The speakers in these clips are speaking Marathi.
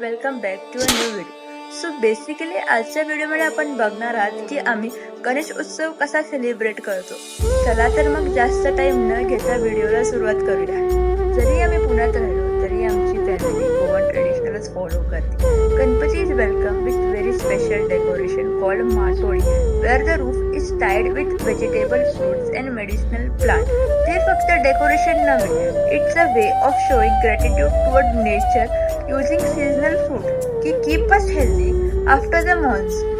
Welcome back to a new video. So basically आजच्या व्हिडिओमध्ये आपण बघणार आहात की आम्ही गणेश उत्सव कसा सेलिब्रेट करतो. चला तर मग जास्त टाइम न घेता व्हिडिओला सुरुवात करूया. जरी आम्ही पुण्यात राहिलो तरी आमची फॅमिली गोवन ट्रेडिशनलच फॉलो करते. Ganpati is welcome with very special decoration called Matoli where the roof is tied with vegetable fruits and medicinal plant. ते फक्त डेकोरेशन नव्हे, it's a way of showing gratitude toward nature using seasonal food to keep us healthy after the monsoon.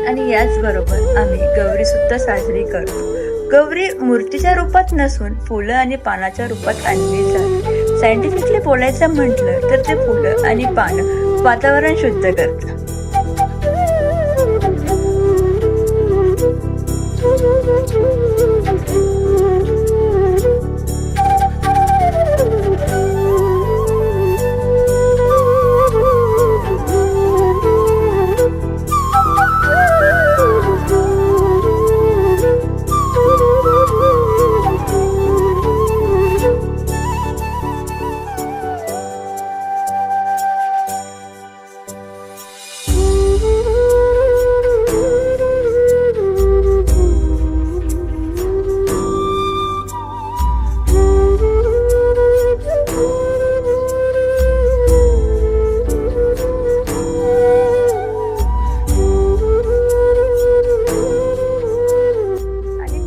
आणि याचबरोबर आम्ही गौरी सुद्धा साजरी करतो. गौरी मूर्तीच्या रूपात नसून फुलं आणि पानाच्या रूपात आणली जाते. सायंटिफिकली बोलायचं म्हटलं तर ते फुलं आणि पानं वातावरण शुद्ध करतात.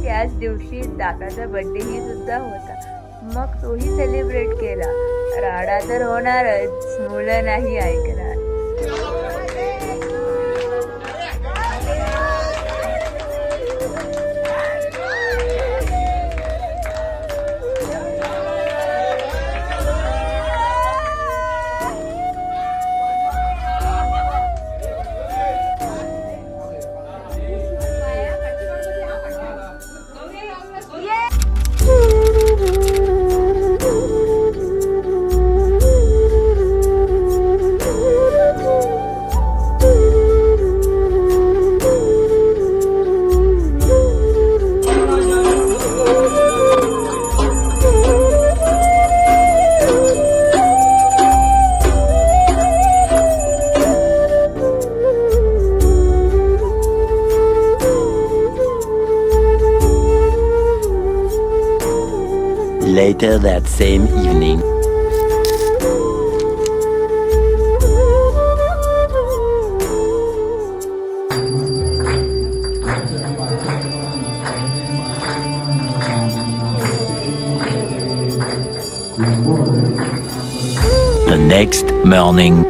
त्याच दिवशी दादाचा बर्थडेही सुद्धा होता. मग तोही सेलिब्रेट केला. राडा तर होणारच, मुलं नाही ऐकणार. Later that same evening. The next morning.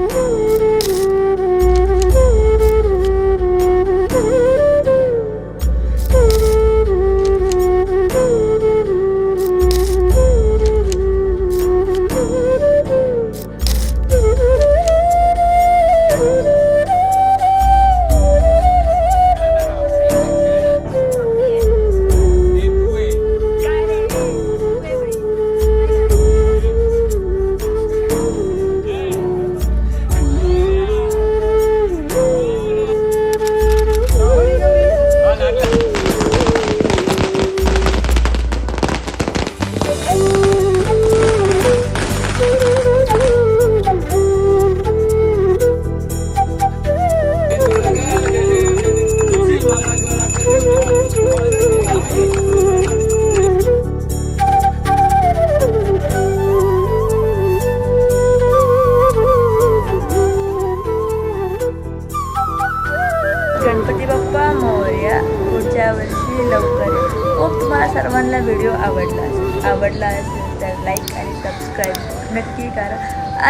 Ganpati Bappa Morya. पुढच्या वर्षी लवकर. होप तुम्हाला सर्वांना व्हिडिओ आवडला असेल तर लाईक आणि सबस्क्राईब नक्की करा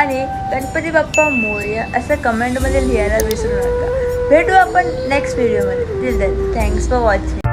आणि गणपती बाप्पा मोरया असं कमेंटमध्ये लिहायला विसरू नका. भेटू आपण नेक्स्ट व्हिडिओमध्ये. Till then thanks for watching.